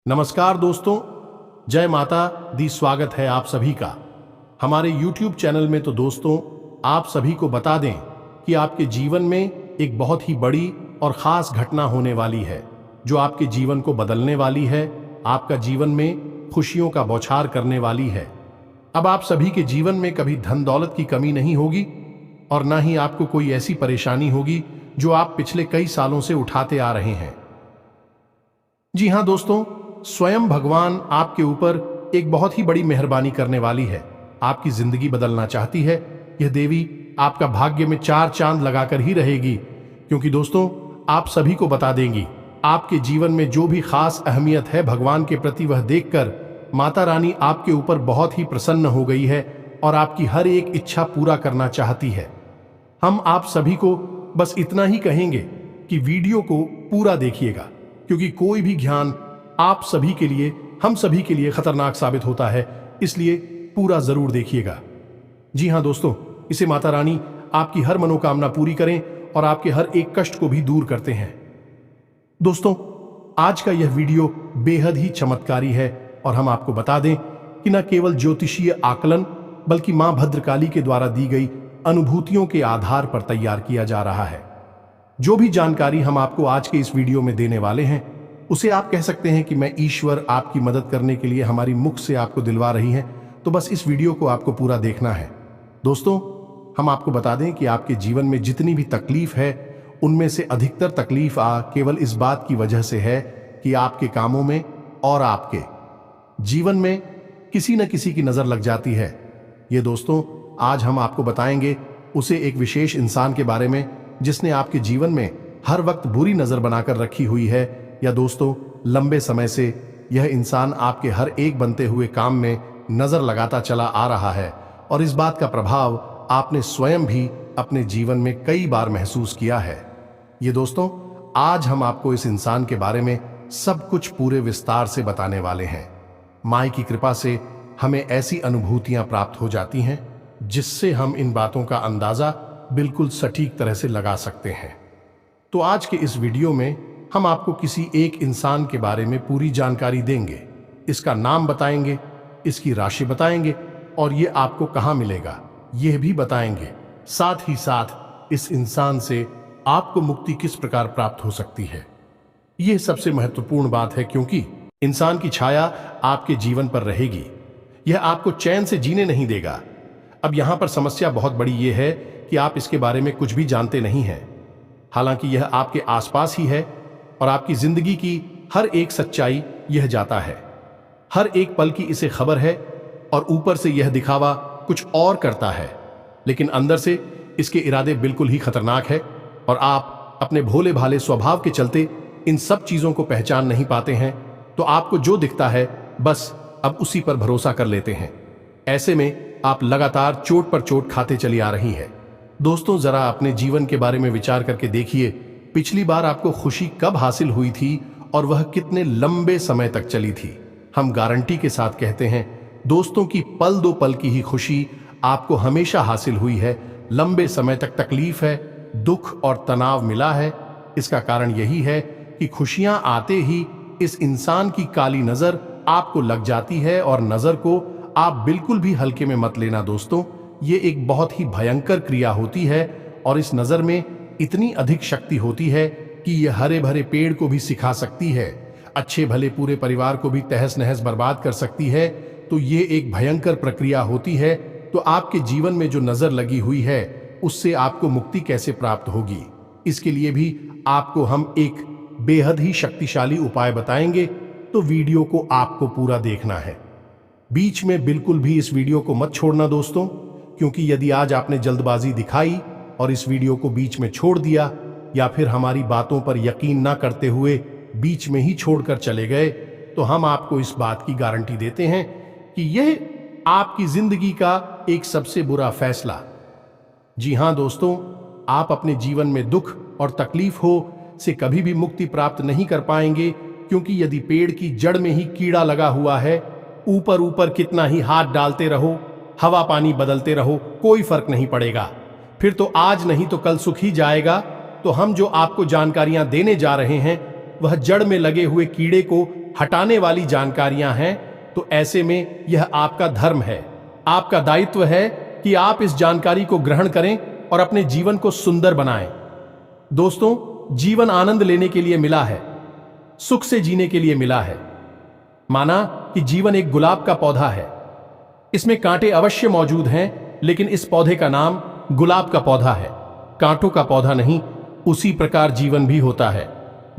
नमस्कार दोस्तों, जय माता दी। स्वागत है आप सभी का हमारे YouTube चैनल में। तो दोस्तों, आप सभी को बता दें कि आपके जीवन में एक बहुत ही बड़ी और ख़ास घटना होने वाली है जो आपके जीवन को बदलने वाली है, आपका जीवन में खुशियों का बौछार करने वाली है। अब आप सभी के जीवन में कभी धन दौलत की कमी नहीं होगी और ना ही आपको कोई ऐसी परेशानी होगी जो आप पिछले कई सालों से उठाते आ रहे हैं। जी हाँ दोस्तों, स्वयं भगवान आपके ऊपर एक बहुत ही बड़ी मेहरबानी करने वाली है। आपकी जिंदगी बदलना चाहती है। यह देवी आपका भाग्य में 4 चांद लगाकर ही रहेगी, क्योंकि दोस्तों आप सभी को बता देंगी आपके जीवन में जो भी खास अहमियत है भगवान के प्रति, वह देखकर माता रानी आपके ऊपर बहुत ही प्रसन्न हो गई है और आपकी हर एक इच्छा पूरा करना चाहती है। हम आप सभी को बस इतना ही कहेंगे कि वीडियो को पूरा देखिएगा, क्योंकि कोई भी ज्ञान आप सभी के लिए, हम सभी के लिए खतरनाक साबित होता है, इसलिए पूरा जरूर देखिएगा। जी हाँ दोस्तों, इसे माता रानी आपकी हर मनोकामना पूरी करें और आपके हर एक कष्ट को भी दूर करते हैं। दोस्तों, आज का यह वीडियो बेहद ही चमत्कारी है और हम आपको बता दें कि न केवल ज्योतिषीय आकलन बल्कि मां भद्रकाली के द्वारा दी गई अनुभूतियों के आधार पर तैयार किया जा रहा है। जो भी जानकारी हम आपको आज के इस वीडियो में देने वाले हैं, उसे आप कह सकते हैं कि मैं ईश्वर आपकी मदद करने के लिए हमारी मुख से आपको दिलवा रही है। तो बस इस वीडियो को आपको पूरा देखना है। दोस्तों, हम आपको बता दें कि आपके जीवन में जितनी भी तकलीफ है, उनमें से अधिकतर तकलीफ केवल इस बात की वजह से है कि आपके कामों में और आपके जीवन में किसी न किसी की नजर लग जाती है। ये दोस्तों, आज हम आपको बताएंगे उसे एक विशेष इंसान के बारे में जिसने आपके जीवन में हर वक्त बुरी नजर बनाकर रखी हुई है, या दोस्तों लंबे समय से यह इंसान आपके हर एक बनते हुए काम में नजर लगाता चला आ रहा है और इस बात का प्रभाव आपने स्वयं भी अपने जीवन में कई बार महसूस किया है। ये दोस्तों, आज हम आपको इस इंसान के बारे में सब कुछ पूरे विस्तार से बताने वाले हैं। मां की कृपा से हमें ऐसी अनुभूतियां प्राप्त हो जाती हैं जिससे हम इन बातों का अंदाजा बिल्कुल सटीक तरह से लगा सकते हैं। तो आज के इस वीडियो में हम आपको किसी एक इंसान के बारे में पूरी जानकारी देंगे। इसका नाम बताएंगे, इसकी राशि बताएंगे और ये आपको कहां मिलेगा यह भी बताएंगे। साथ ही साथ इस इंसान से आपको मुक्ति किस प्रकार प्राप्त हो सकती है, यह सबसे महत्वपूर्ण बात है, क्योंकि इंसान की छाया आपके जीवन पर रहेगी। यह आपको चैन से जीने नहीं देगा। अब यहां पर समस्या बहुत बड़ी यह है कि आप इसके बारे में कुछ भी जानते नहीं हैं। हालांकि यह आपके आसपास ही है और आपकी जिंदगी की हर एक सच्चाई यह जाता है। हर एक पल की इसे खबर है और ऊपर से यह दिखावा कुछ और करता है, लेकिन अंदर से इसके इरादे बिल्कुल ही खतरनाक है और आप अपने भोले भाले स्वभाव के चलते इन सब चीजों को पहचान नहीं पाते हैं। तो आपको जो दिखता है बस अब उसी पर भरोसा कर लेते हैं। ऐसे में आप लगातार चोट पर चोट खाते चली आ रही है। दोस्तों, जरा अपने जीवन के बारे में विचार करके देखिए, पिछली बार आपको खुशी कब हासिल हुई थी और वह कितने लंबे समय तक चली थी। हम गारंटी के साथ कहते हैं दोस्तों की पल दो पल की ही खुशी आपको हमेशा हासिल हुई है। लंबे समय तक तकलीफ है, दुख और तनाव मिला है। इसका कारण यही है कि खुशियां आते ही इस इंसान की काली नजर आपको लग जाती है और नजर को आप बिल्कुल भी हल्के में मत लेना। दोस्तों, ये एक बहुत ही भयंकर क्रिया होती है और इस नजर में इतनी अधिक शक्ति होती है कि यह हरे भरे पेड़ को भी सिखा सकती है, अच्छे भले पूरे परिवार को भी तहस नहस बर्बाद कर सकती है। तो ये एक भयंकर प्रक्रिया होती है। तो आपके जीवन में जो नजर लगी हुई है उससे आपको मुक्ति कैसे प्राप्त होगी, इसके लिए भी आपको हम एक बेहद ही शक्तिशाली उपाय बताएंगे। तो वीडियो को आपको पूरा देखना है, बीच में बिल्कुल भी इस वीडियो को मत छोड़ना दोस्तों, क्योंकि यदि आज आपने जल्दबाजी दिखाई और इस वीडियो को बीच में छोड़ दिया या फिर हमारी बातों पर यकीन ना करते हुए बीच में ही छोड़कर चले गए, तो हम आपको इस बात की गारंटी देते हैं कि यह आपकी जिंदगी का एक सबसे बुरा फैसला। जी हां दोस्तों, आप अपने जीवन में दुख और तकलीफ हो से कभी भी मुक्ति प्राप्त नहीं कर पाएंगे, क्योंकि यदि पेड़ की जड़ में ही कीड़ा लगा हुआ है, ऊपर ऊपर कितना ही हाथ डालते रहो, हवा पानी बदलते रहो, कोई फर्क नहीं पड़ेगा। फिर तो आज नहीं तो कल सुख ही जाएगा। तो हम जो आपको जानकारियां देने जा रहे हैं वह जड़ में लगे हुए कीड़े को हटाने वाली जानकारियां हैं, तो ऐसे में यह आपका धर्म है, आपका दायित्व है कि आप इस जानकारी को ग्रहण करें और अपने जीवन को सुंदर बनाएं। दोस्तों, जीवन आनंद लेने के लिए मिला है, सुख से जीने के लिए मिला है। माना कि जीवन एक गुलाब का पौधा है, इसमें कांटे अवश्य मौजूद हैं, लेकिन इस पौधे का नाम गुलाब का पौधा है, कांटों का पौधा नहीं। उसी प्रकार जीवन भी होता है।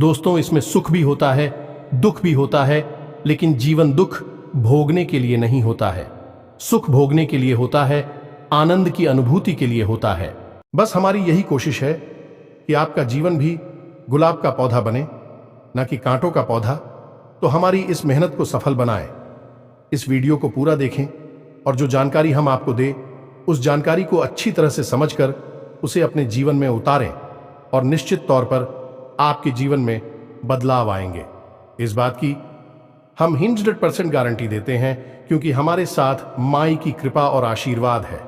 दोस्तों, इसमें सुख भी होता है, दुख भी होता है, लेकिन जीवन दुख भोगने के लिए नहीं होता है, सुख भोगने के लिए होता है, आनंद की अनुभूति के लिए होता है। बस हमारी यही कोशिश है कि आपका जीवन भी गुलाब का पौधा बने, न कि कांटों का पौधा। तो हमारी इस मेहनत को सफल बनाएं। इस वीडियो को पूरा देखें और जो जानकारी हम आपको दे, उस जानकारी को अच्छी तरह से समझकर उसे अपने जीवन में उतारें और निश्चित तौर पर आपके जीवन में बदलाव आएंगे। इस बात की हम 100% गारंटी देते हैं, क्योंकि हमारे साथ माई की कृपा और आशीर्वाद है।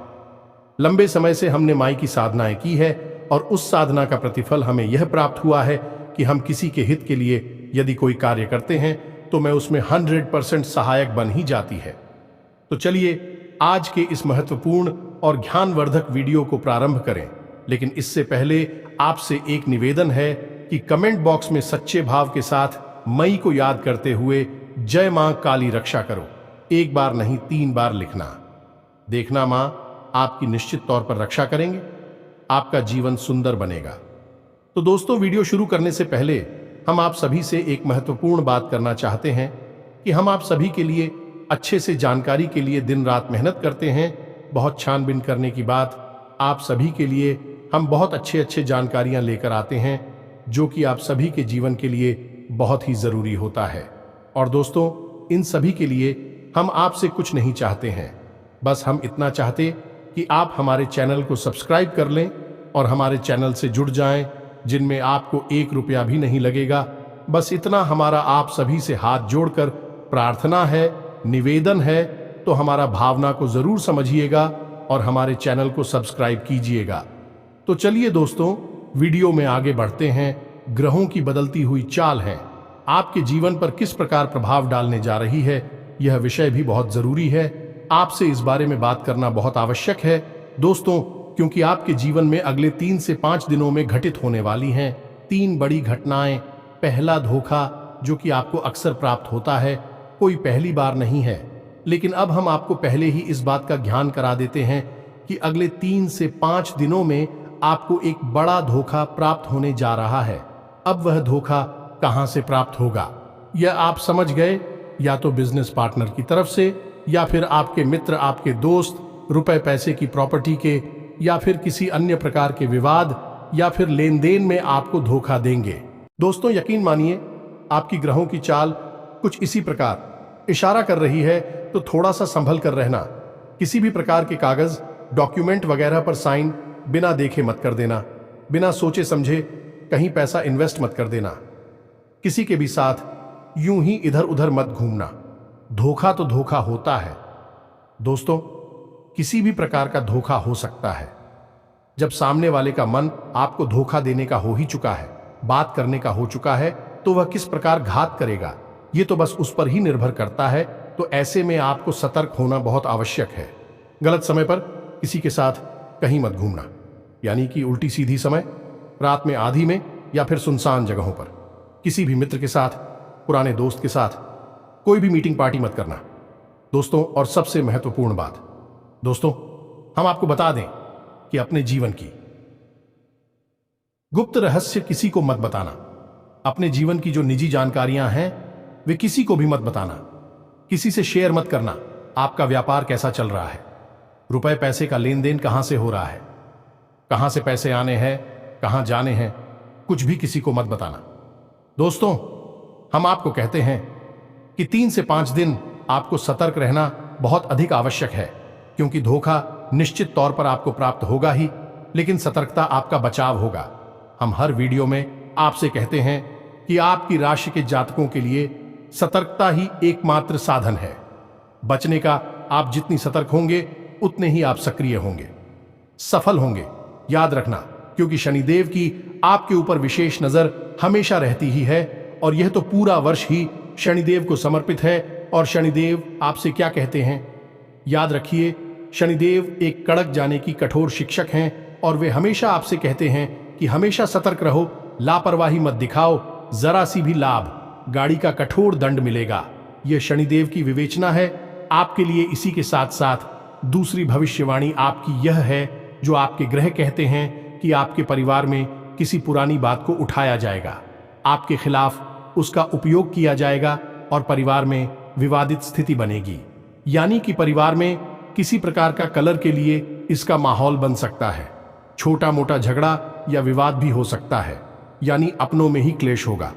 लंबे समय से हमने माई की साधनाएं की है और उस साधना का प्रतिफल हमें यह प्राप्त हुआ है कि हम किसी के हित के लिए यदि कोई कार्य करते हैं तो मैं उसमें 100% सहायक बन ही जाती है। तो चलिए आज के इस महत्वपूर्ण और ज्ञानवर्धक वीडियो को प्रारंभ करें। लेकिन इससे पहले आपसे एक निवेदन है कि कमेंट बॉक्स में सच्चे भाव के साथ मई को याद करते हुए जय मां काली रक्षा करो, एक बार नहीं 3 बार लिखना। देखना मां आपकी निश्चित तौर पर रक्षा करेंगे, आपका जीवन सुंदर बनेगा। तो दोस्तों, वीडियो शुरू करने से पहले हम आप सभी से एक महत्वपूर्ण बात करना चाहते हैं कि हम आप सभी के लिए अच्छे से जानकारी के लिए दिन रात मेहनत करते हैं। बहुत छानबीन करने की बात, आप सभी के लिए हम बहुत अच्छे जानकारियां लेकर आते हैं, जो कि आप सभी के जीवन के लिए बहुत ही जरूरी होता है। और दोस्तों, इन सभी के लिए हम आपसे कुछ नहीं चाहते हैं, बस हम इतना चाहते कि आप हमारे चैनल को सब्सक्राइब कर लें और हमारे चैनल से जुड़ जाएं, जिनमें आपको 1 रुपया भी नहीं लगेगा। बस इतना हमारा आप सभी से हाथ जोड़कर प्रार्थना है, निवेदन है। तो हमारा भावना को जरूर समझिएगा और हमारे चैनल को सब्सक्राइब कीजिएगा। तो चलिए दोस्तों, वीडियो में आगे बढ़ते हैं। ग्रहों की बदलती हुई चाल है आपके जीवन पर किस प्रकार प्रभाव डालने जा रही है, यह विषय भी बहुत जरूरी है। आपसे इस बारे में बात करना बहुत आवश्यक है दोस्तों, क्योंकि आपके जीवन में अगले 3 से 5 दिनों में घटित होने वाली हैं 3 बड़ी घटनाएं। पहला धोखा, जो कि आपको अक्सर प्राप्त होता है, कोई पहली बार नहीं है, लेकिन अब हम आपको पहले ही इस बात का ज्ञान करा देते हैं कि अगले 3 से 5 दिनों में आपको एक बड़ा धोखा प्राप्त होने जा रहा है। अब वह धोखा कहां से प्राप्त होगा, यह आप समझ गए। या तो बिजनेस पार्टनर की तरफ से, या फिर आपके मित्र, आपके दोस्त, रुपए पैसे की प्रॉपर्टी के, या फिर किसी अन्य प्रकार के विवाद या फिर लेन देन में आपको धोखा देंगे। दोस्तों, यकीन मानिए, आपकी ग्रहों की चाल कुछ इसी प्रकार इशारा कर रही है, तो थोड़ा सा संभल कर रहना। किसी भी प्रकार के कागज, डॉक्यूमेंट वगैरह पर साइन बिना देखे मत कर देना, बिना सोचे समझे कहीं पैसा इन्वेस्ट मत कर देना, किसी के भी साथ यूं ही इधर उधर मत घूमना। धोखा तो धोखा होता है दोस्तों, किसी भी प्रकार का धोखा हो सकता है। जब सामने वाले का मन आपको धोखा देने का हो ही चुका है, बात करने का हो चुका है, तो वह किस प्रकार घात करेगा, ये तो बस उस पर ही निर्भर करता है। तो ऐसे में आपको सतर्क होना बहुत आवश्यक है। गलत समय पर किसी के साथ कहीं मत घूमना, यानी कि उल्टी सीधी समय, रात में आधी में, या फिर सुनसान जगहों पर। किसी भी मित्र के साथ, पुराने दोस्त के साथ कोई भी मीटिंग पार्टी मत करना दोस्तों। और सबसे महत्वपूर्ण बात दोस्तों, हम आपको बता दें कि अपने जीवन की गुप्त रहस्य किसी को मत बताना। अपने जीवन की जो निजी जानकारियां हैं वे किसी को भी मत बताना, किसी से शेयर मत करना। आपका व्यापार कैसा चल रहा है, रुपए पैसे का लेन देन कहां से हो रहा है, कहां से पैसे आने हैं, कहां जाने हैं, कुछ भी किसी को मत बताना दोस्तों। हम आपको कहते हैं कि 3 से 5 दिन आपको सतर्क रहना बहुत अधिक आवश्यक है, क्योंकि धोखा निश्चित तौर पर आपको प्राप्त होगा ही, लेकिन सतर्कता आपका बचाव होगा। हम हर वीडियो में आपसे कहते हैं कि आपकी राशि के जातकों के लिए सतर्कता ही एकमात्र साधन है बचने का। आप जितनी सतर्क होंगे उतने ही आप सक्रिय होंगे, सफल होंगे। याद रखना, क्योंकि शनिदेव की आपके ऊपर विशेष नजर हमेशा रहती ही है, और यह तो पूरा वर्ष ही शनिदेव को समर्पित है। और शनिदेव आपसे क्या कहते हैं? याद रखिए, शनिदेव एक कड़क जाने की कठोर शिक्षक हैं और वे हमेशा आपसे कहते हैं कि हमेशा सतर्क रहो, लापरवाही मत दिखाओ, जरा सी भी लाभ गाड़ी का कठोर दंड मिलेगा। यह शनिदेव की विवेचना है आपके लिए। इसी के साथ साथ दूसरी भविष्यवाणी आपकी यह है, जो आपके ग्रह कहते हैं कि आपके परिवार में किसी पुरानी बात को उठाया जाएगा, आपके खिलाफ उसका उपयोग किया जाएगा और परिवार में विवादित स्थिति बनेगी। यानी कि परिवार में किसी प्रकार का कलर के लिए इसका माहौल बन सकता है। छोटा मोटा झगड़ा या विवाद भी हो सकता है। यानी अपनों में ही क्लेश होगा,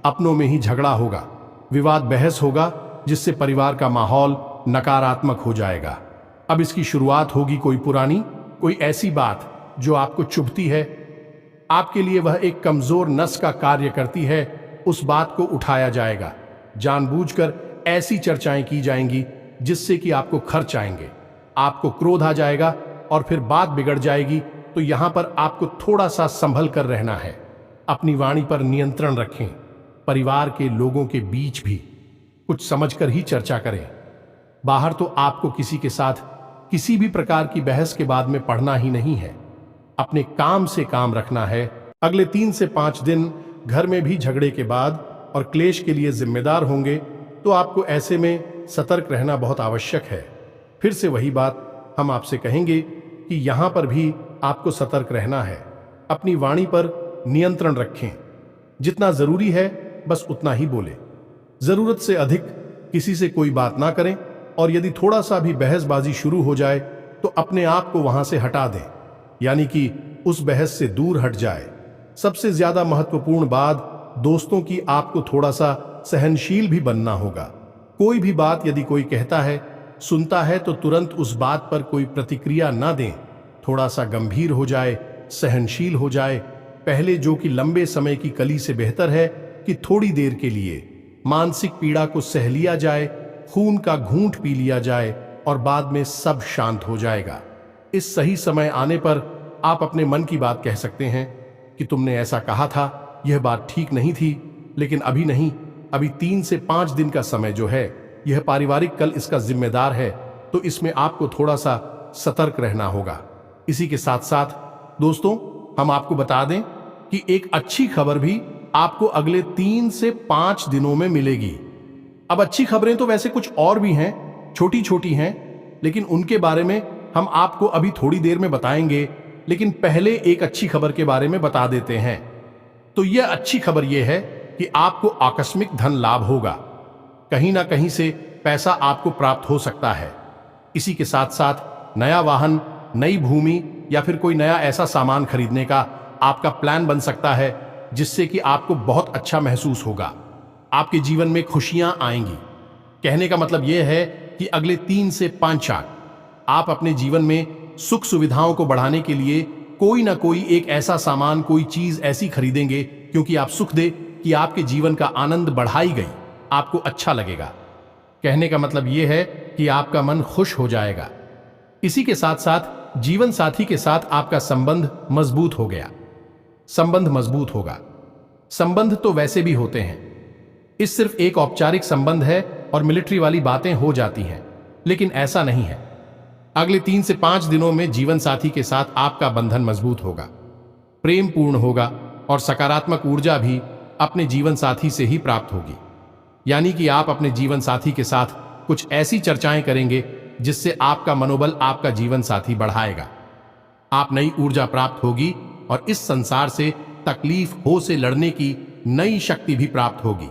अपनों में ही झगड़ा होगा, विवाद बहस होगा, जिससे परिवार का माहौल नकारात्मक हो जाएगा। अब इसकी शुरुआत होगी कोई पुरानी, कोई ऐसी बात जो आपको चुभती है, आपके लिए वह एक कमजोर नस का कार्य करती है। उस बात को उठाया जाएगा, जानबूझकर ऐसी चर्चाएं की जाएंगी जिससे कि आपको खर्च आएंगे, आपको क्रोध आ जाएगा और फिर बात बिगड़ जाएगी। तो यहां पर आपको थोड़ा सा संभल कर रहना है। अपनी वाणी पर नियंत्रण रखें। परिवार के लोगों के बीच भी कुछ समझकर ही चर्चा करें। बाहर तो आपको किसी के साथ किसी भी प्रकार की बहस के बाद में पढ़ना ही नहीं है, अपने काम से काम रखना है। अगले 3 से 5 दिन घर में भी झगड़े के बाद और क्लेश के लिए जिम्मेदार होंगे, तो आपको ऐसे में सतर्क रहना बहुत आवश्यक है। फिर से वही बात हम आपसे कहेंगे कि यहां पर भी आपको सतर्क रहना है। अपनी वाणी पर नियंत्रण रखें। जितना जरूरी है बस उतना ही बोले, जरूरत से अधिक किसी से कोई बात ना करें। और यदि थोड़ा सा भी बहसबाजी शुरू हो जाए तो अपने आप को वहां से हटा दें, यानी कि उस बहस से दूर हट जाए। सबसे ज्यादा महत्वपूर्ण बात दोस्तों की, आपको थोड़ा सा सहनशील भी बनना होगा। कोई भी बात यदि कोई कहता है, सुनता है, तो तुरंत उस बात पर कोई प्रतिक्रिया ना दें। थोड़ा सा गंभीर हो जाए, सहनशील हो जाए पहले, जो कि लंबे समय की कली से बेहतर है कि थोड़ी देर के लिए मानसिक पीड़ा को सह लिया जाए, खून का घूंट पी लिया जाए और बाद में सब शांत हो जाएगा। इस सही समय आने पर आप अपने मन की बात कह सकते हैं कि तुमने ऐसा कहा था, यह बात ठीक नहीं थी, लेकिन अभी नहीं, अभी 3 से 5 दिन का समय जो है, यह पारिवारिक कल इसका जिम्मेदार है, तो इसमें आपको थोड़ा सा सतर्क रहना होगा। इसी के साथ साथ दोस्तों, हम आपको बता दें कि एक अच्छी खबर भी आपको अगले 3 से 5 दिनों में मिलेगी। अब अच्छी खबरें तो वैसे कुछ और भी हैं, छोटी छोटी हैं, लेकिन उनके बारे में हम आपको अभी थोड़ी देर में बताएंगे। लेकिन पहले एक अच्छी खबर के बारे में बता देते हैं। तो यह अच्छी खबर यह है कि आपको आकस्मिक धन लाभ होगा। कहीं ना कहीं से पैसा आपको प्राप्त हो सकता है। इसी के साथ साथ नया वाहन, नई भूमि या फिर कोई नया ऐसा सामान खरीदने का आपका प्लान बन सकता है, जिससे कि आपको बहुत अच्छा महसूस होगा। आपके जीवन में खुशियां आएंगी। कहने का मतलब यह है कि अगले 3 से 5 साल आप अपने जीवन में सुख सुविधाओं को बढ़ाने के लिए कोई ना कोई एक ऐसा सामान, कोई चीज ऐसी खरीदेंगे, क्योंकि आप सुख दे कि आपके जीवन का आनंद बढ़ाई गई, आपको अच्छा लगेगा। कहने का मतलब यह है कि आपका मन खुश हो जाएगा। इसी के साथ साथ जीवन साथी के साथ आपका संबंध मजबूत हो गया। संबंध मजबूत होगा। संबंध तो वैसे भी होते हैं, इस सिर्फ एक औपचारिक संबंध है और मिलिट्री वाली बातें हो जाती हैं, लेकिन ऐसा नहीं है। अगले 3 से 5 दिनों में जीवन साथी के साथ आपका बंधन मजबूत होगा, प्रेम पूर्ण होगा और सकारात्मक ऊर्जा भी अपने जीवन साथी से ही प्राप्त होगी। यानी कि आप अपने जीवन साथी के साथ कुछ ऐसी चर्चाएं करेंगे जिससे आपका मनोबल आपका जीवन साथी बढ़ाएगा। आप नई ऊर्जा प्राप्त होगी और इस संसार से तकलीफ हो से लड़ने की नई शक्ति भी प्राप्त होगी।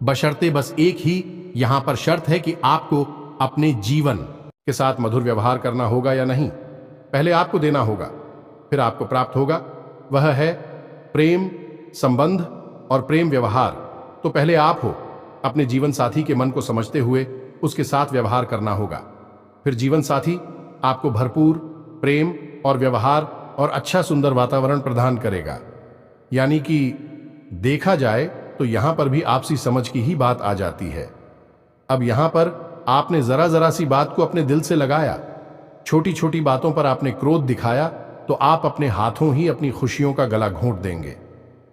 बशर्ते बस एक ही यहां पर शर्त है कि आपको अपने जीवन के साथ मधुर व्यवहार करना होगा या नहीं। पहले आपको देना होगा, फिर आपको प्राप्त होगा। वह है प्रेम, संबंध और प्रेम व्यवहार। तो पहले आप हो, अपने जीवन साथी के मन को समझते हुए उसके साथ व्यवहार करना होगा। फिर जीवन साथी आपको भरपूर प्रेम और व्यवहार और अच्छा सुंदर वातावरण प्रदान करेगा। यानी कि देखा जाए तो यहां पर भी आपसी समझ की ही बात आ जाती है। अब यहां पर आपने जरा जरा सी बात को अपने दिल से लगाया, छोटी छोटी बातों पर आपने क्रोध दिखाया, तो आप अपने हाथों ही अपनी खुशियों का गला घोंट देंगे।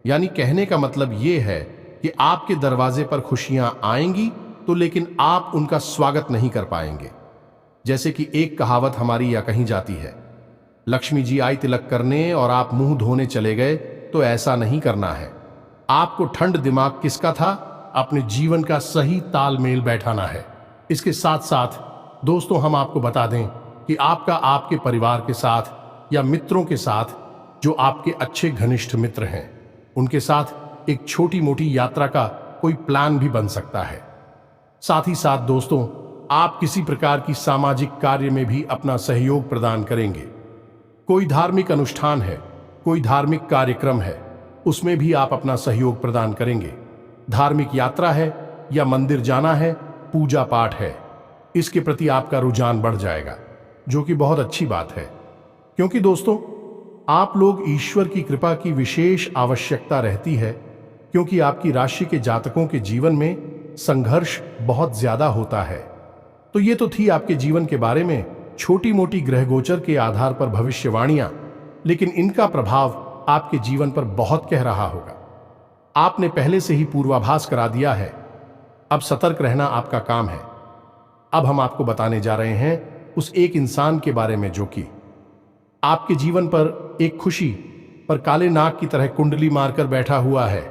यानी कहने का मतलब यह है कि आपके दरवाजे पर खुशियां आएंगी तो लेकिन आप उनका स्वागत नहीं कर पाएंगे। जैसे कि एक कहावत हमारी या कहीं जाती है, लक्ष्मी जी आई तिलक करने और आप मुंह धोने चले गए, तो ऐसा नहीं करना है। आपको ठंड दिमाग किसका था, अपने जीवन का सही तालमेल बैठाना है। इसके साथ साथ दोस्तों हम आपको बता दें कि आपका आपके परिवार के साथ या मित्रों के साथ, जो आपके अच्छे घनिष्ठ मित्र हैं, उनके साथ एक छोटी मोटी यात्रा का कोई प्लान भी बन सकता है। साथ ही साथ दोस्तों, आप किसी प्रकार की सामाजिक कार्य में भी अपना सहयोग प्रदान करेंगे। कोई धार्मिक अनुष्ठान है, कोई धार्मिक कार्यक्रम है, उसमें भी आप अपना सहयोग प्रदान करेंगे। धार्मिक यात्रा है या मंदिर जाना है, पूजा पाठ है, इसके प्रति आपका रुझान बढ़ जाएगा, जो कि बहुत अच्छी बात है। क्योंकि दोस्तों, आप लोग ईश्वर की कृपा की विशेष आवश्यकता रहती है, क्योंकि आपकी राशि के जातकों के जीवन में संघर्ष बहुत ज्यादा होता है। तो ये तो थी आपके जीवन के बारे में छोटी मोटी ग्रह गोचर के आधार पर भविष्यवाणियां, लेकिन इनका प्रभाव आपके जीवन पर बहुत गहरा रहा होगा। आपने पहले से ही पूर्वाभास करा दिया है, अब सतर्क रहना आपका काम है। अब हम आपको बताने जा रहे हैं उस एक इंसान के बारे में जो कि आपके जीवन पर एक खुशी पर काले नाग की तरह कुंडली मारकर बैठा हुआ है।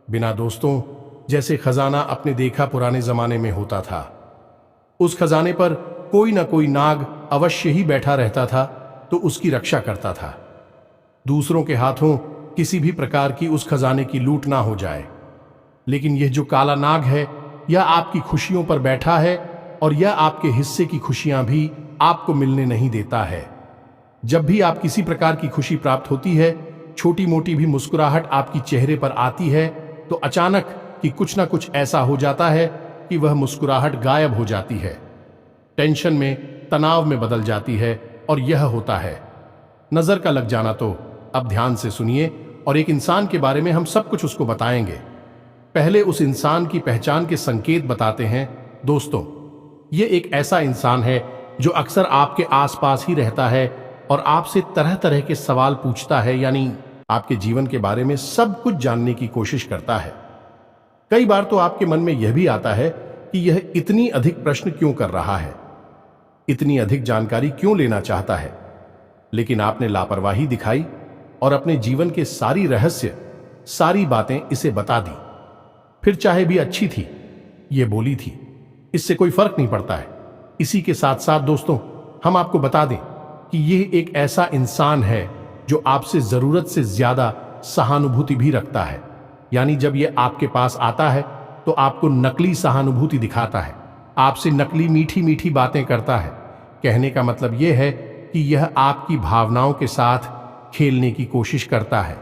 बिना दोस्तों, जैसे खजाना अपने देखा पुराने जमाने में होता था, उस खजाने पर कोई ना कोई नाग अवश्य ही बैठा रहता था, तो उसकी रक्षा करता था। दूसरों के हाथों किसी भी प्रकार की उस खजाने की लूट ना हो जाए। लेकिन यह जो काला नाग है, यह आपकी खुशियों पर बैठा है और यह आपके हिस्से की खुशियां भी आपको मिलने नहीं देता है। जब भी आप किसी प्रकार की खुशी प्राप्त होती है, छोटी मोटी भी मुस्कुराहट आपकी चेहरे पर आती है, तो अचानक कि कुछ ना कुछ ऐसा हो जाता है कि वह मुस्कुराहट गायब हो जाती है, टेंशन में, तनाव में बदल जाती है, और यह होता है नजर का लग जाना। तो अब ध्यान से सुनिए और एक इंसान के बारे में हम सब कुछ उसको बताएंगे। पहले उस इंसान की पहचान के संकेत बताते हैं। दोस्तों, यह एक ऐसा इंसान है जो अक्सर आपके आसपास ही रहता है और आपसे तरह तरह के सवाल पूछता है, यानी आपके जीवन के बारे में सब कुछ जानने की कोशिश करता है। कई बार तो आपके मन में यह भी आता है कि यह इतनी अधिक प्रश्न क्यों कर रहा है, इतनी अधिक जानकारी क्यों लेना चाहता है। लेकिन आपने लापरवाही दिखाई और अपने जीवन के सारी रहस्य, सारी बातें इसे बता दी। फिर चाहे भी अच्छी थी, ये बोली थी, इससे कोई फर्क नहीं पड़ता है। इसी के साथ साथ दोस्तों, हम आपको बता दें कि यह एक ऐसा इंसान है जो आपसे जरूरत से ज्यादा सहानुभूति भी रखता है। यानी जब यह आपके पास आता है तो आपको नकली सहानुभूति दिखाता है, आपसे नकली मीठी मीठी बातें करता है। कहने का मतलब यह है कि यह आपकी भावनाओं के साथ खेलने की कोशिश करता है।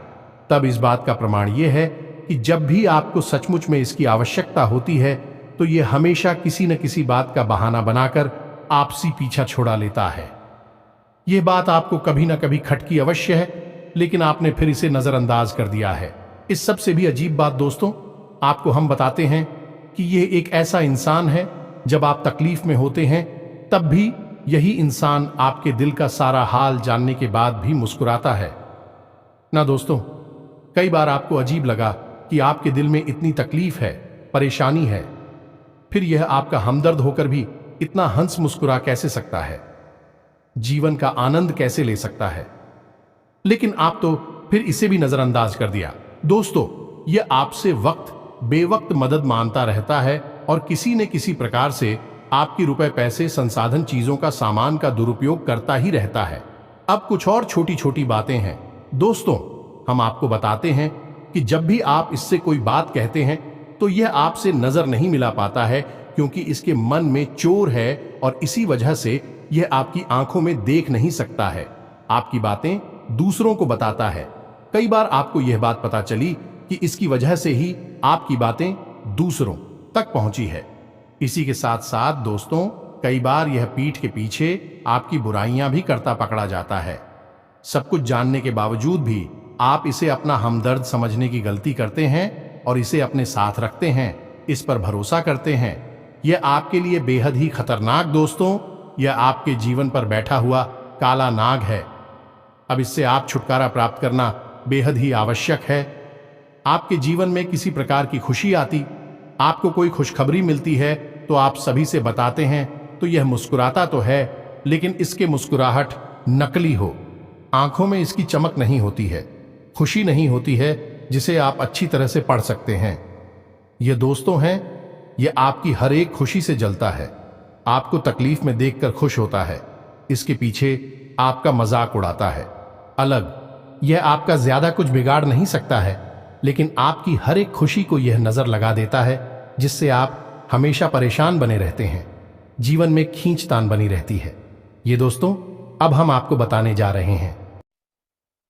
तब इस बात का प्रमाण यह है कि जब भी आपको सचमुच में इसकी आवश्यकता होती है, तो यह हमेशा किसी न किसी बात का बहाना बनाकर आपसी पीछा छुड़ा लेता है। यह बात आपको कभी ना कभी खटकी अवश्य है, लेकिन आपने फिर इसे नजरअंदाज कर दिया है। इस सबसे भी अजीब बात दोस्तों, आपको हम बताते हैं कि यह एक ऐसा इंसान है, जब आप तकलीफ में होते हैं तब भी यही इंसान आपके दिल का सारा हाल जानने के बाद भी मुस्कुराता है ना। दोस्तों, कई बार आपको अजीब लगा कि आपके दिल में इतनी तकलीफ है, परेशानी है, फिर यह आपका हमदर्द होकर भी इतना हंस मुस्कुरा कैसे सकता है, जीवन का आनंद कैसे ले सकता है। लेकिन आप तो फिर इसे भी नजरअंदाज कर दिया। दोस्तों, यह आपसे वक्त बेवक्त मदद मांगता रहता है और किसी न किसी प्रकार से आपकी रुपए, पैसे, संसाधन, चीजों का, सामान का दुरुपयोग करता ही रहता है। अब कुछ और छोटी छोटी बातें हैं दोस्तों, हम आपको बताते हैं कि जब भी आप इससे कोई बात कहते हैं तो यह आपसे नजर नहीं मिला पाता है, क्योंकि इसके मन में चोर है और इसी वजह से यह आपकी आंखों में देख नहीं सकता है। आपकी बातें दूसरों को बताता है। कई बार आपको यह बात पता चली कि इसकी वजह से ही आपकी बातें दूसरों तक पहुंची है। इसी के साथ साथ दोस्तों, कई बार यह पीठ के पीछे आपकी बुराइयां भी करता पकड़ा जाता है। सब कुछ जानने के बावजूद भी आप इसे अपना हमदर्द समझने की गलती करते हैं और इसे अपने साथ रखते हैं, इस पर भरोसा करते हैं। यह आपके लिए बेहद ही खतरनाक दोस्तों, यह आपके जीवन पर बैठा हुआ काला नाग है। अब इससे आप छुटकारा प्राप्त करना बेहद ही आवश्यक है। आपके जीवन में किसी प्रकार की खुशी आती, आपको कोई खुशखबरी मिलती है तो आप सभी से बताते हैं तो यह मुस्कुराता तो है, लेकिन इसके मुस्कुराहट नकली हो। आंखों में इसकी चमक नहीं होती है, खुशी नहीं होती है जिसे आप अच्छी तरह से पढ़ सकते हैं। ये दोस्तों हैं, ये आपकी हर एक खुशी से जलता है, आपको तकलीफ में देखकर खुश होता है, इसके पीछे आपका मजाक उड़ाता है। अलग, यह आपका ज्यादा कुछ बिगाड़ नहीं सकता है, लेकिन आपकी हर एक खुशी को यह नजर लगा देता है जिससे आप हमेशा परेशान बने रहते हैं, जीवन में खींचतान बनी रहती है। ये दोस्तों, अब हम आपको बताने जा रहे हैं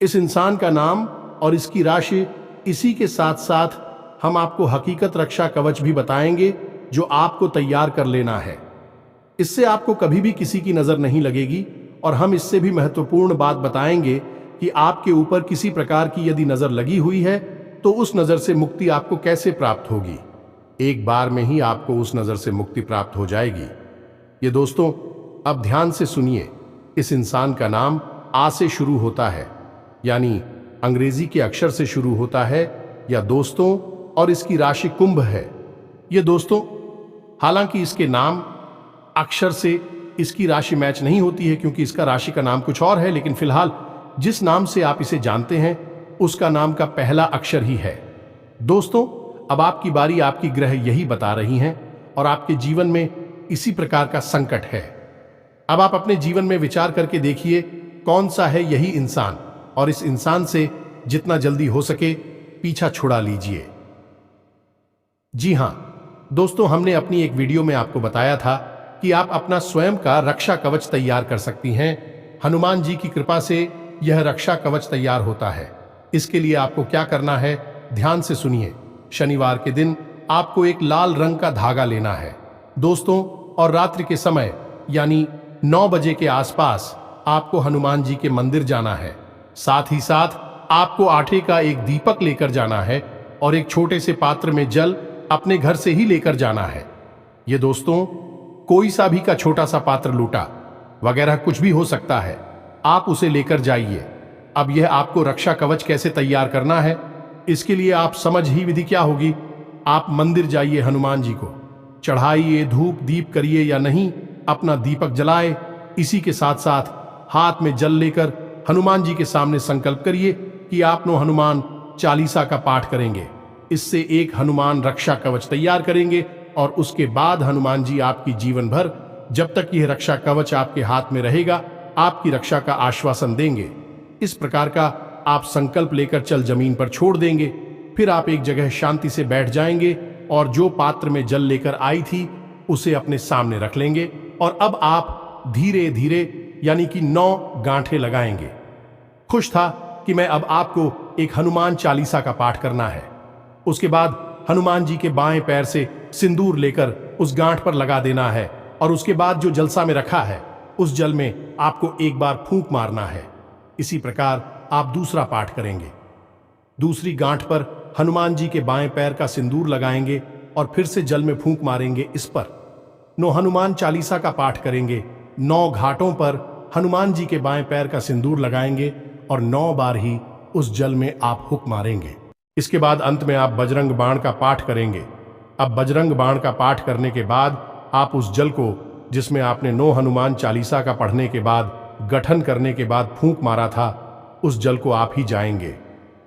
इस इंसान का नाम और इसकी राशि। इसी के साथ साथ हम आपको हकीकत रक्षा कवच भी बताएंगे जो आपको तैयार कर लेना है। इससे आपको कभी भी किसी की नजर नहीं लगेगी और हम इससे भी महत्वपूर्ण बात बताएंगे कि आपके ऊपर किसी प्रकार की यदि नजर लगी हुई है तो उस नजर से मुक्ति आपको कैसे प्राप्त होगी। एक बार में ही आपको उस नजर से मुक्ति प्राप्त हो जाएगी। ये दोस्तों, अब ध्यान से सुनिए। इस इंसान का नाम आ से शुरू होता है, यानी अंग्रेजी के अक्षर से शुरू होता है या दोस्तों, और इसकी राशि कुंभ है। ये दोस्तों, हालांकि इसके नाम अक्षर से इसकी राशि मैच नहीं होती है क्योंकि इसका राशि का नाम कुछ और है, लेकिन फिलहाल जिस नाम से आप इसे जानते हैं उसका नाम का पहला अक्षर ही है। दोस्तों, अब आपकी बारी, आपकी ग्रह यही बता रही हैं और आपके जीवन में इसी प्रकार का संकट है। अब आप अपने जीवन में विचार करके देखिए कौन सा है यही इंसान, और इस इंसान से जितना जल्दी हो सके पीछा छुड़ा लीजिए। जी हां दोस्तों, हमने अपनी एक वीडियो में आपको बताया था कि आप अपना स्वयं का रक्षा कवच तैयार कर सकती हैं। हनुमान जी की कृपा से यह रक्षा कवच तैयार होता है। इसके लिए आपको क्या करना है, ध्यान से सुनिए। शनिवार के दिन आपको एक लाल रंग का धागा लेना है दोस्तों, और रात्रि के समय यानी 9 बजे के आसपास आपको हनुमान जी के मंदिर जाना है। साथ ही साथ आपको आटे का एक दीपक लेकर जाना है और एक छोटे से पात्र में जल अपने घर से ही लेकर जाना है। ये दोस्तों, कोई सा भी का छोटा सा पात्र, लूटा वगैरह कुछ भी हो सकता है, आप उसे लेकर जाइए। अब यह आपको रक्षा कवच कैसे तैयार करना है, इसके लिए आप समझ ही विधि क्या होगी। आप मंदिर जाइए, हनुमान जी को चढ़ाइए, धूप दीप करिए या नहीं, अपना दीपक जलाए। इसी के साथ साथ हाथ में जल लेकर हनुमान जी के सामने संकल्प करिए कि आप नो हनुमान चालीसा का पाठ करेंगे। इससे एक हनुमान रक्षा कवच तैयार करेंगे और उसके बाद हनुमान जी आपकी जीवन भर, जब तक यह रक्षा कवच आपके हाथ में रहेगा, आपकी रक्षा का आश्वासन देंगे। इस प्रकार का आप संकल्प लेकर चल जमीन पर छोड़ देंगे। फिर आप एक जगह शांति से बैठ जाएंगे और जो पात्र में जल लेकर आई थी उसे अपने सामने रख लेंगे। और अब आप धीरे धीरे यानी कि 9 गांठें लगाएंगे। खुश था कि मैं अब आपको एक हनुमान चालीसा का पाठ करना है। उसके बाद हनुमान जी के बाएं पैर से सिंदूर लेकर उस गांठ पर लगा देना है और उसके बाद जो जलसा में रखा है उस जल में आपको एक बार फूंक मारना है। इसी प्रकार आप दूसरा पाठ करेंगे। दूसरी गांठ पर हनुमान जी के बाएं पैर का सिंदूर लगाएंगे और फिर से जल में फूंक मारेंगे। इस पर 9 हनुमान चालीसा का पाठ करेंगे। 9 घाटों पर हनुमान जी के बाएं पैर का सिंदूर लगाएंगे और 9 बार ही उस जल में आप हुक मारेंगे। इसके बाद अंत में आप बजरंग बाण का पाठ करेंगे। अब बजरंग बाण का पाठ करने के बाद आप उस जल को, जिसमें आपने 9 हनुमान चालीसा का पढ़ने के बाद, गठन करने के बाद फूंक मारा था, उस जल को आप ही जाएंगे।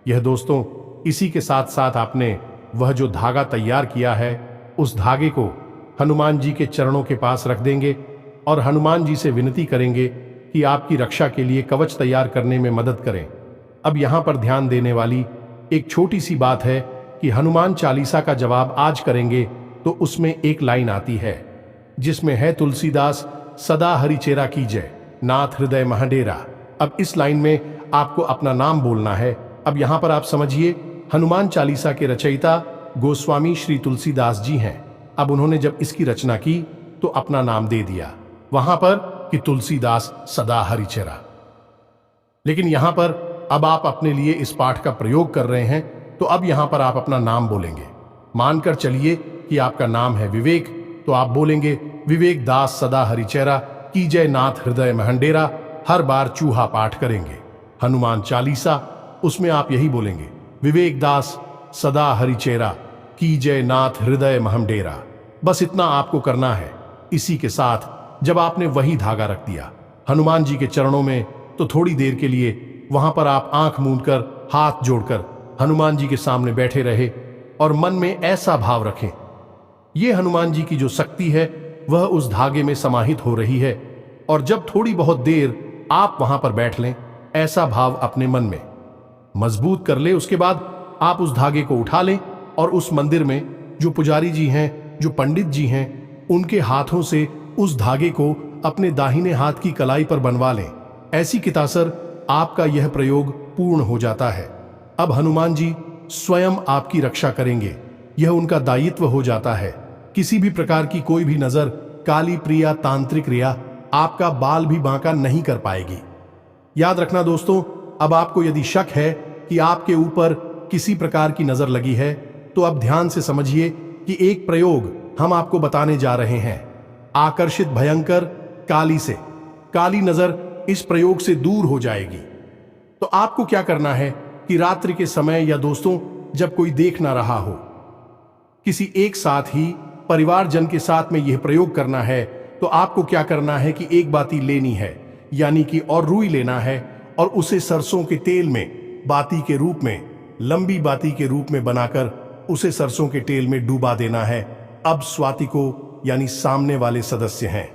यह दोस्तों, इसी के साथ साथ आपने वह जो धागा तैयार किया है उस धागे को हनुमान जी के चरणों के पास रख देंगे और हनुमान जी से विनती करेंगे कि आपकी रक्षा के लिए कवच तैयार करने में मदद करें। अब यहाँ पर ध्यान देने वाली एक छोटी सी बात है कि हनुमान चालीसा का जवाब आज करेंगे तो उसमें एक लाइन आती है जिसमें है, तुलसीदास सदा हरिचेरा कीजय, नाथ हृदय महडेरा। अब इस लाइन में आपको अपना नाम बोलना है। अब यहाँ पर आप समझिए, हनुमान चालीसा के रचयिता गोस्वामी श्री तुलसीदास जी हैं। अब उन्होंने जब इसकी रचना की तो अपना नाम दे दिया वहां पर कि तुलसीदास सदा हरिचेरा। लेकिन यहां पर अब आप अपने लिए इस पाठ का प्रयोग कर रहे हैं तो अब यहां पर आप अपना नाम बोलेंगे। मानकर चलिए कि आपका नाम है विवेक, तो आप बोलेंगे, विवेक दास सदा हरिचेरा कीजय नाथ हृदय महंडेरा। हर बार चूहा पाठ करेंगे। हनुमान चालीसा, उसमें आप यही बोलेंगे, विवेक दास सदा हरिचेरा, की जय नाथ हृदय महम डेरा। बस इतना आपको करना है। इसी के साथ जब आपने वही धागा रख दिया हनुमान जी के चरणों में, तो थोड़ी देर के लिए वहां पर आप आंख मूंदकर हाथ जोड़कर हनुमान जी के सामने बैठे रहे और मन में ऐसा भाव रखें, ये हनुमान जी की जो शक्ति है वह उस धागे में समाहित हो रही है। और जब थोड़ी बहुत देर आप वहां पर बैठ लें, ऐसा भाव अपने मन में मजबूत कर ले, उसके बाद आप उस धागे को उठा लें और उस मंदिर में जो पुजारी जी हैं, जो पंडित जी हैं, उनके हाथों से उस धागे को अपने दाहिने हाथ की कलाई पर बनवा लें। ऐसी कितासर आपका यह प्रयोग पूर्ण हो जाता है। अब हनुमान जी स्वयं आपकी रक्षा करेंगे, यह उनका दायित्व हो जाता है। किसी भी प्रकार की कोई भी नजर, काली प्रिया, तांत्रिक क्रिया आपका बाल भी बांका नहीं कर पाएगी। याद रखना दोस्तों, अब आपको यदि शक है कि आपके ऊपर किसी प्रकार की नजर लगी है, तो अब ध्यान से समझिए कि एक प्रयोग हम आपको बताने जा रहे हैं। आकर्षित भयंकर काली से काली नजर इस प्रयोग से दूर हो जाएगी। तो आपको क्या करना है कि रात्रि के समय या दोस्तों जब कोई देख ना रहा हो, किसी एक साथ ही परिवारजन के साथ में यह प्रयोग करना है, तो आपको क्या करना है कि एक बाती लेनी है, यानी कि और रुई लेना है और उसे सरसों के तेल में बाती के रूप में, लंबी बाती के रूप में बनाकर उसे सरसों के तेल में डूबा देना है। अब स्वाति को यानी सामने वाले सदस्य हैं,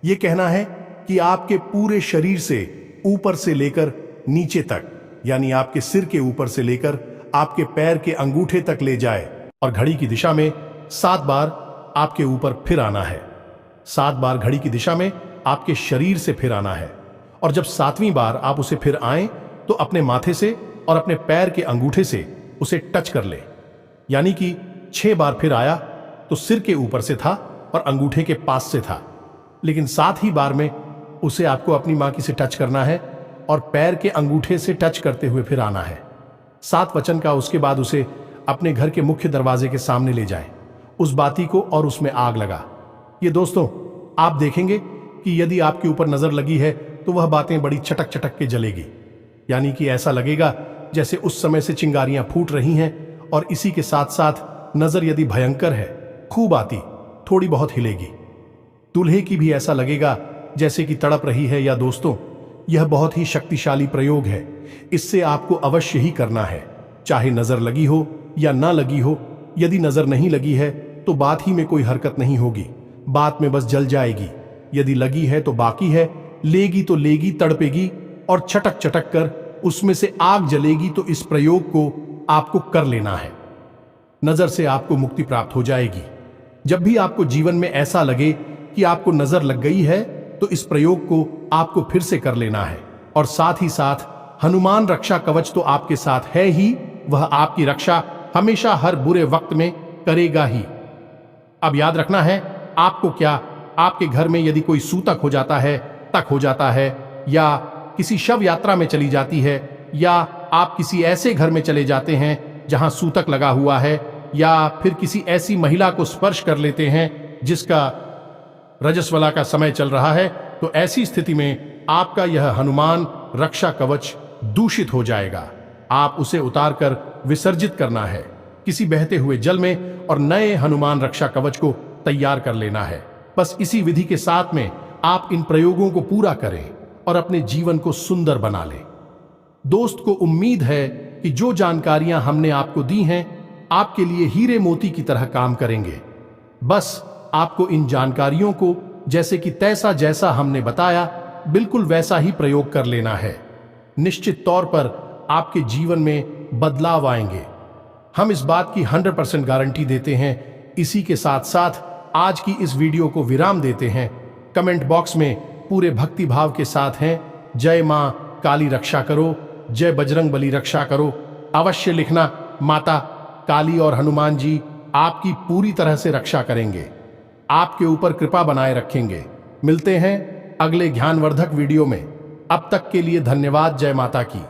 यह कहना है कि आपके पूरे शरीर से ऊपर से लेकर नीचे तक, यानी आपके सिर के ऊपर से लेकर आपके पैर के अंगूठे तक ले जाए और घड़ी की दिशा में 7 बार आपके ऊपर फिर आना है। 7 बार घड़ी की दिशा में आपके शरीर से फिर आना है। और जब 7वीं बार आप उसे फिर आए, तो अपने माथे से और अपने पैर के अंगूठे से उसे टच कर ले, यानी कि 6 बार फिर आया तो सिर के ऊपर से था और अंगूठे के पास से था, लेकिन 7 ही बार में उसे आपको अपनी मां की से टच करना है और पैर के अंगूठे से टच करते हुए फिर आना है। 7 वचन का उसके बाद उसे अपने घर के मुख्य दरवाजे के सामने ले जाएं, उस बाती को, और उसमें आग लगा। ये दोस्तों आप देखेंगे कि यदि आपके ऊपर नजर लगी है तो वह बातें बड़ी चटक चटक के जलेगी, यानी कि ऐसा लगेगा जैसे उस समय से चिंगारियां फूट रही हैं। और इसी के साथ साथ नजर यदि भयंकर है, खूब आती, थोड़ी बहुत हिलेगी। दूल्हे की भी ऐसा लगेगा जैसे कि तड़प रही है। या दोस्तों यह बहुत ही शक्तिशाली प्रयोग है, इससे आपको अवश्य ही करना है, चाहे नजर लगी हो या ना लगी हो। यदि नजर नहीं लगी है तो बात ही में कोई हरकत नहीं होगी, बात में बस जल जाएगी। यदि लगी है तो बाकी है, लेगी तो लेगी, तड़पेगी और छटक चटक कर उसमें से आग जलेगी। तो इस प्रयोग को आपको कर लेना है, नजर से आपको मुक्ति प्राप्त हो जाएगी। जब भी आपको जीवन में ऐसा लगे कि आपको नजर लग गई है, तो इस प्रयोग को आपको फिर से कर लेना है। और साथ ही साथ हनुमान रक्षा कवच तो आपके साथ है ही, वह आपकी रक्षा हमेशा हर बुरे वक्त में करेगा ही। अब याद रखना है आपको, क्या आपके घर में यदि कोई सूतक हो जाता है, तक हो जाता है, या किसी शव यात्रा में चली जाती है, या आप किसी ऐसे घर में चले जाते हैं जहां सूतक लगा हुआ है, या फिर किसी ऐसी महिला को स्पर्श कर लेते हैं जिसका रजस्वला का समय चल रहा है, तो ऐसी स्थिति में आपका यह हनुमान रक्षा कवच दूषित हो जाएगा। आप उसे उतारकर विसर्जित करना है किसी बहते हुए जल में और नए हनुमान रक्षा कवच को तैयार कर लेना है। बस इसी विधि के साथ में आप इन प्रयोगों को पूरा करें और अपने जीवन को सुंदर बना लें। दोस्त को उम्मीद है कि जो जानकारियां हमने आपको दी हैं आपके लिए हीरे मोती की तरह काम करेंगे। बस आपको इन जानकारियों को जैसे कि तैसा जैसा हमने बताया बिल्कुल वैसा ही प्रयोग कर लेना है। निश्चित तौर पर आपके जीवन में बदलाव आएंगे, हम इस बात की 100% गारंटी देते हैं। इसी के साथ साथ आज की इस वीडियो को विराम देते हैं। कमेंट बॉक्स में पूरे भक्ति भाव के साथ हैं, जय मां काली रक्षा करो, जय बजरंग बली रक्षा करो, अवश्य लिखना। माता काली और हनुमान जी आपकी पूरी तरह से रक्षा करेंगे, आपके ऊपर कृपा बनाए रखेंगे। मिलते हैं अगले ज्ञानवर्धक वीडियो में, अब तक के लिए धन्यवाद। जय माता की।